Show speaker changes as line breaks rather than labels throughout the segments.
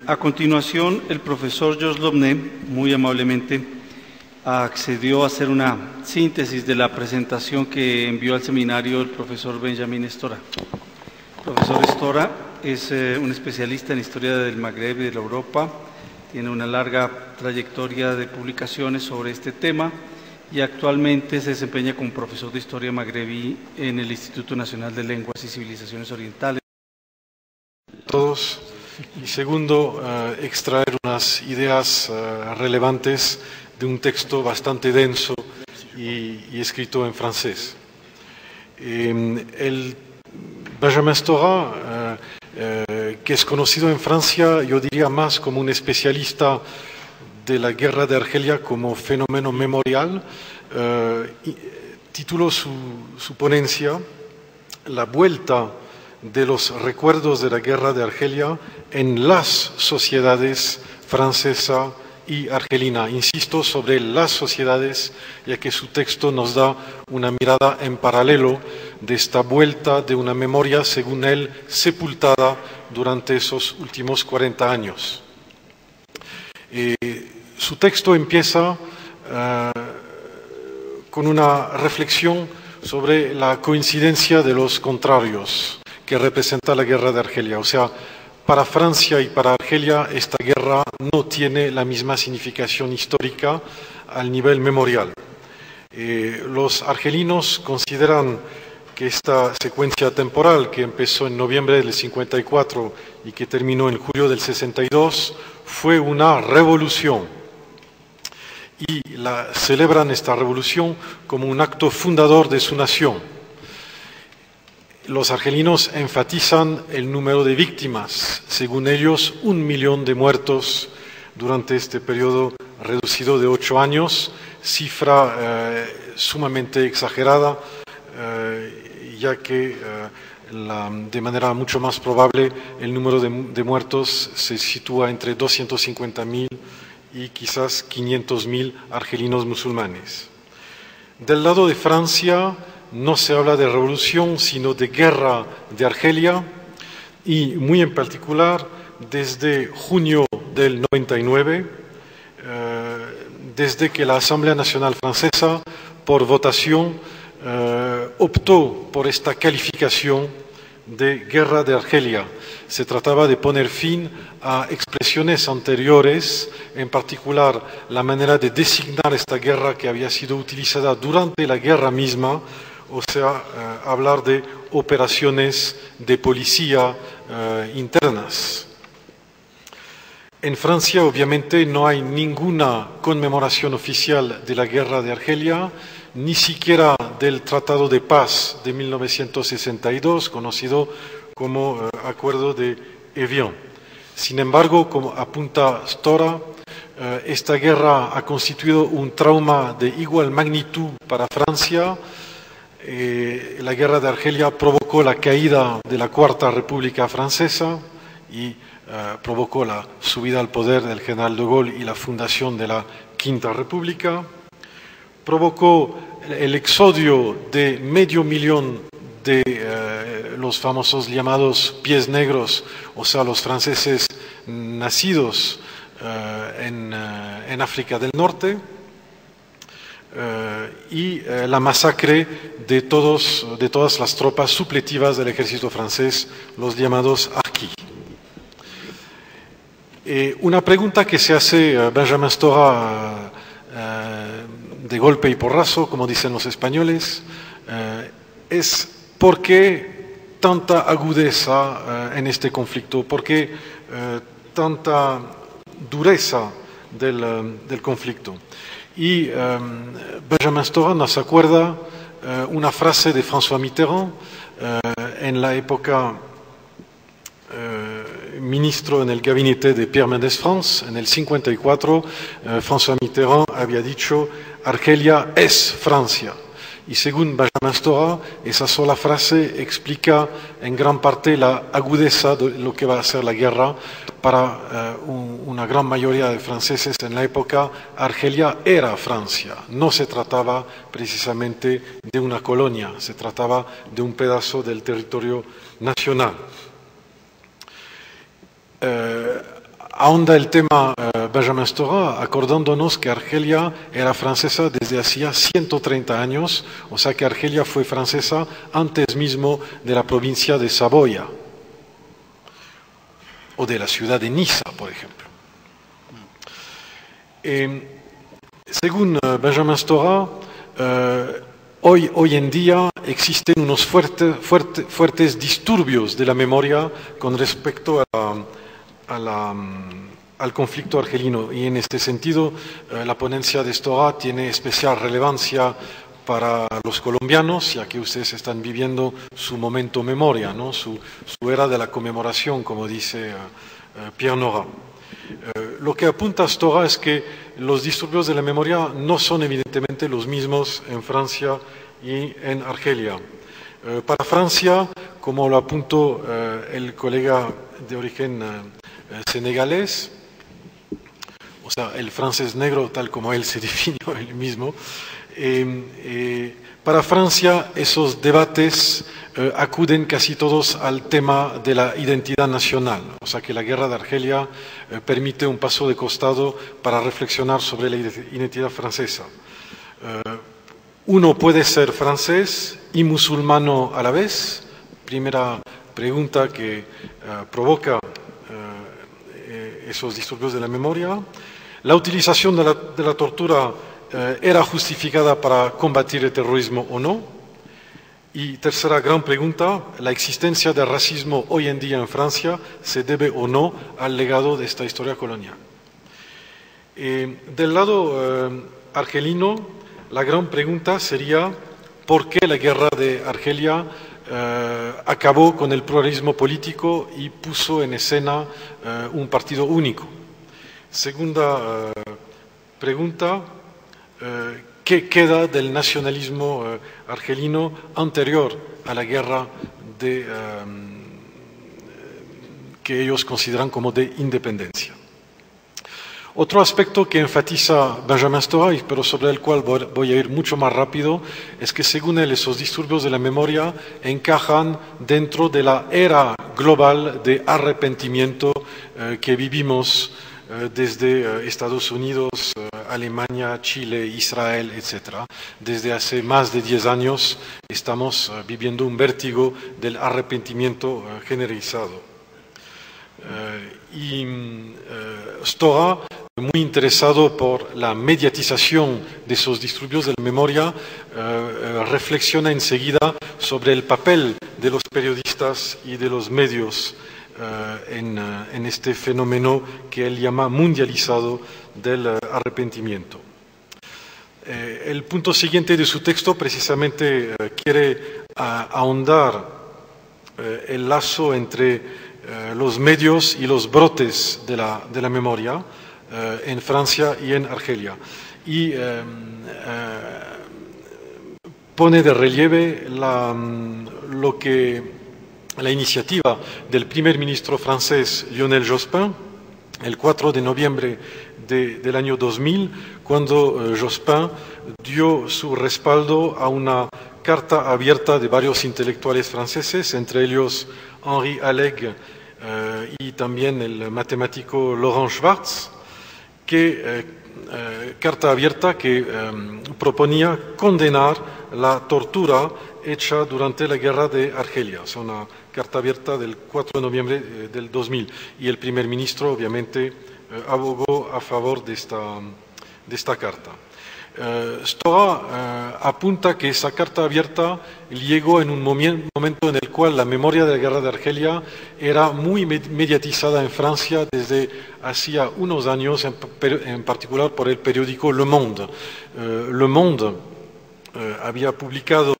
A continuación, el profesor Georges Lobné, muy amablemente, accedió a hacer una síntesis de la presentación que envió al seminario el profesor Benjamín Estora. El profesor Estora es un especialista en historia del Magreb y de la Europa, tiene una larga trayectoria de publicaciones sobre este tema y actualmente se desempeña como profesor de historia magrebí en el Instituto Nacional de Lenguas y Civilizaciones Orientales.
Todos. Y segundo, extraer unas ideas relevantes de un texto bastante denso y escrito en francés. El Benjamin Stora, que es conocido en Francia, yo diría más como un especialista de la guerra de Argelia como fenómeno memorial, tituló su ponencia La vuelta de los recuerdos de la guerra de Argelia en las sociedades francesa y argelina. Insisto sobre las sociedades, ya que su texto nos da una mirada en paralelo de esta vuelta de una memoria, según él, sepultada durante esos últimos 40 años. Su texto empieza con una reflexión sobre la coincidencia de los contrarios que representa la guerra de Argelia. O sea, para Francia y para Argelia esta guerra no tiene la misma significación histórica al nivel memorial. Los argelinos consideran que esta secuencia temporal que empezó en noviembre del 54 y que terminó en julio del 62 fue una revolución y celebran esta revolución como un acto fundador de su nación. Los argelinos enfatizan el número de víctimas, según ellos 1 millón de muertos durante este periodo reducido de 8 años, cifra sumamente exagerada, ya que de manera mucho más probable el número de muertos se sitúa entre 250.000 y quizás 500.000 argelinos musulmanes. Del lado de Francia no se habla de revolución, sino de guerra de Argelia, y muy en particular desde junio del 99, desde que la Asamblea Nacional Francesa, por votación, optó por esta calificación de guerra de Argelia. Se trataba de poner fin a expresiones anteriores, en particular la manera de designar esta guerra que había sido utilizada durante la guerra misma, o sea, hablar de operaciones de policía internas. En Francia, obviamente, no hay ninguna conmemoración oficial de la guerra de Argelia, ni siquiera del Tratado de Paz de 1962, conocido como Acuerdo de Évian. Sin embargo, como apunta Stora, esta guerra ha constituido un trauma de igual magnitud para Francia. La guerra de Argelia provocó la caída de la Cuarta República Francesa y provocó la subida al poder del general de Gaulle y la fundación de la Quinta República. Provocó el exodio de 500.000 de los famosos llamados pies negros, o sea, los franceses nacidos en África del Norte. Y la masacre de todas las tropas supletivas del ejército francés, los llamados harquis. Una pregunta que se hace Benjamin Stora de golpe y porrazo, como dicen los españoles, es ¿por qué tanta agudeza en este conflicto? ¿Por qué tanta dureza del conflicto? Y Benjamin Stora nos acuerda una frase de François Mitterrand en la época ministro en el gabinete de Pierre Mendès France. En el 54, François Mitterrand había dicho: Argelia es Francia. Y según Benjamin Stora, esa sola frase explica en gran parte la agudeza de lo que va a ser la guerra. Para una gran mayoría de franceses en la época, Argelia era Francia. No se trataba precisamente de una colonia, se trataba de un pedazo del territorio nacional. ahonda el tema Benjamin Stora, acordándonos que Argelia era francesa desde hacía 130 años, o sea que Argelia fue francesa antes mismo de la provincia de Saboya, o de la ciudad de Niza, por ejemplo. Según Benjamin Stora, hoy en día existen unos fuertes disturbios de la memoria con respecto al conflicto argelino, y en este sentido la ponencia de Stora tiene especial relevancia para los colombianos, ya que ustedes están viviendo su momento memoria, ¿no? su era de la conmemoración, como dice Pierre Nora. Lo que apunta Stora es que los disturbios de la memoria no son evidentemente los mismos en Francia y en Argelia. Para Francia, como lo apuntó el colega de origen senegalés, o sea, el francés negro, tal como él se definió él mismo, para Francia esos debates acuden casi todos al tema de la identidad nacional, o sea que la guerra de Argelia permite un paso de costado para reflexionar sobre la identidad francesa. Uno puede ser francés y musulmano a la vez. Primera pregunta que provoca esos disturbios de la memoria. La utilización de la tortura era justificada para combatir el terrorismo o no. Y tercera gran pregunta, ¿la existencia del racismo hoy en día en Francia se debe o no al legado de esta historia colonial? Del lado argelino, la gran pregunta sería ¿por qué la guerra de Argelia acabó con el pluralismo político y puso en escena un partido único? Segunda pregunta, ¿qué queda del nacionalismo argelino anterior a la guerra que ellos consideran como de independencia? Otro aspecto que enfatiza Benjamin Stora, pero sobre el cual voy a ir mucho más rápido, es que según él esos disturbios de la memoria encajan dentro de la era global de arrepentimiento que vivimos desde Estados Unidos, Alemania, Chile, Israel, etc. Desde hace más de 10 años estamos viviendo un vértigo del arrepentimiento generalizado. Stora, muy interesado por la mediatización de esos disturbios de la memoria, reflexiona enseguida sobre el papel de los periodistas y de los medios en este fenómeno que él llama mundializado del arrepentimiento. El punto siguiente de su texto precisamente quiere ahondar el lazo entre los medios y los brotes de la memoria en Francia y en Argelia. Y pone de relieve la iniciativa del primer ministro francés Lionel Jospin el 4 de noviembre del año 2000, cuando Jospin dio su respaldo a una carta abierta de varios intelectuales franceses, entre ellos Henri Alleg y también el matemático Laurent Schwartz, carta abierta que proponía condenar la tortura hecha durante la guerra de Argelia. Es una carta abierta del 4 de noviembre del 2000, y el primer ministro obviamente abogó a favor de esta carta. Stora apunta que esa carta abierta llegó en un momento en el cual la memoria de la guerra de Argelia era muy mediatizada en Francia desde hacía unos años, en particular por el periódico Le Monde. Le Monde había publicado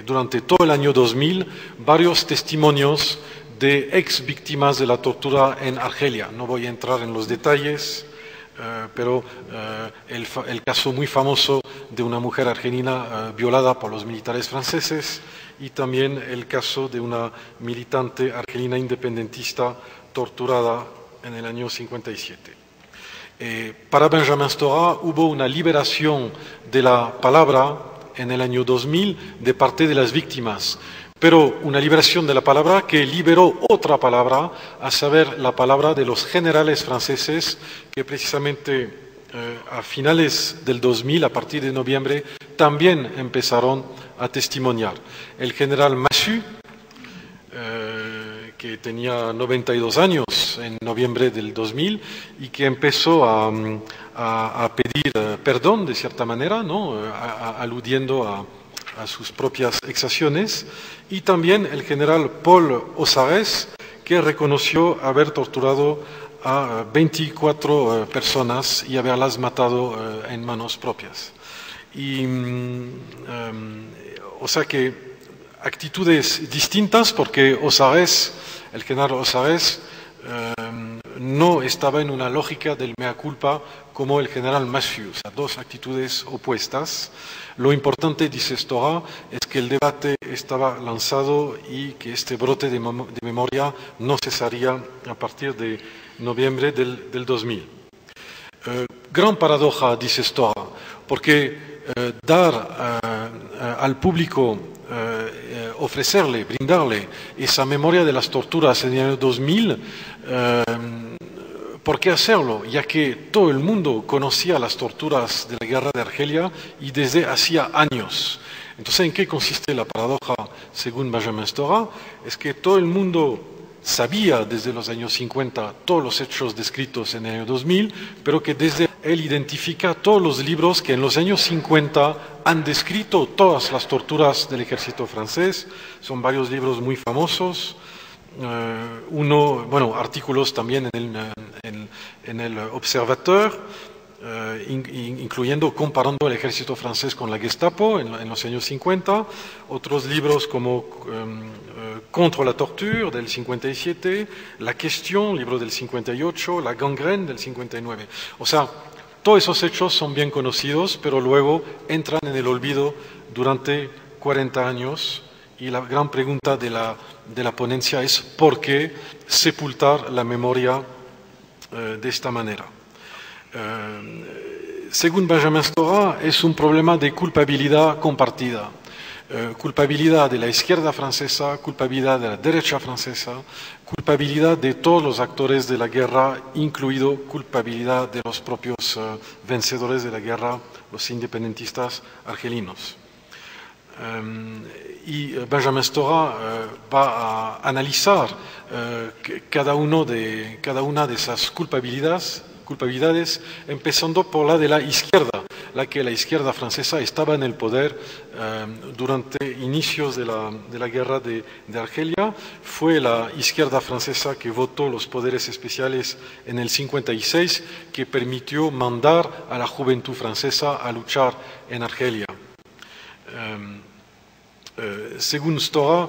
durante todo el año 2000 varios testimonios de ex víctimas de la tortura en Argelia. No voy a entrar en los detalles, pero el caso muy famoso de una mujer argelina violada por los militares franceses, y también el caso de una militante argelina independentista torturada en el año 57. Para Benjamin Stora hubo una liberación de la palabra en el año 2000 de parte de las víctimas, pero una liberación de la palabra que liberó otra palabra, a saber, la palabra de los generales franceses que precisamente a finales del 2000, a partir de noviembre, también empezaron a testimoniar. El general Massu, que tenía 92 años en noviembre del 2000 y que empezó a pedir perdón de cierta manera, ¿no? Aludiendo a sus propias exacciones, y también el general Paul Osarès, que reconoció haber torturado a 24 personas y haberlas matado en manos propias. Y, o sea que actitudes distintas, porque Osarès, el general Osarès, no estaba en una lógica del mea culpa como el general Massu, o sea, dos actitudes opuestas. Lo importante, dice Stora, es que el debate estaba lanzado y que este brote de memoria no cesaría a partir de noviembre del 2000. Gran paradoja, dice Stora, porque dar al público, ofrecerle, brindarle esa memoria de las torturas en el año 2000, ¿por qué hacerlo? Ya que todo el mundo conocía las torturas de la guerra de Argelia y desde hacía años. Entonces, ¿en qué consiste la paradoja según Benjamin Stora? Es que todo el mundo sabía desde los años 50 todos los hechos descritos en el año 2000, pero que desde él identifica todos los libros que en los años 50 han descrito todas las torturas del ejército francés. Son varios libros muy famosos. Artículos también en el Observateur, incluyendo comparando el ejército francés con la Gestapo en los años 50, otros libros como Contre la torture del 57, La Question, libro del 58, La Gangrène del 59. O sea, todos esos hechos son bien conocidos, pero luego entran en el olvido durante 40 años. Y la gran pregunta de la ponencia es ¿por qué sepultar la memoria de esta manera? Según Benjamin Stora, es un problema de culpabilidad compartida. Culpabilidad de la izquierda francesa, culpabilidad de la derecha francesa, culpabilidad de todos los actores de la guerra, incluido culpabilidad de los propios vencedores de la guerra, los independentistas argelinos. Y Benjamin Stora va a analizar cada una de esas culpabilidades, empezando por la de la izquierda, la que la izquierda francesa estaba en el poder durante inicios de la guerra de Argelia. Fue la izquierda francesa que votó los poderes especiales en el 56, que permitió mandar a la juventud francesa a luchar en Argelia. Según Stora,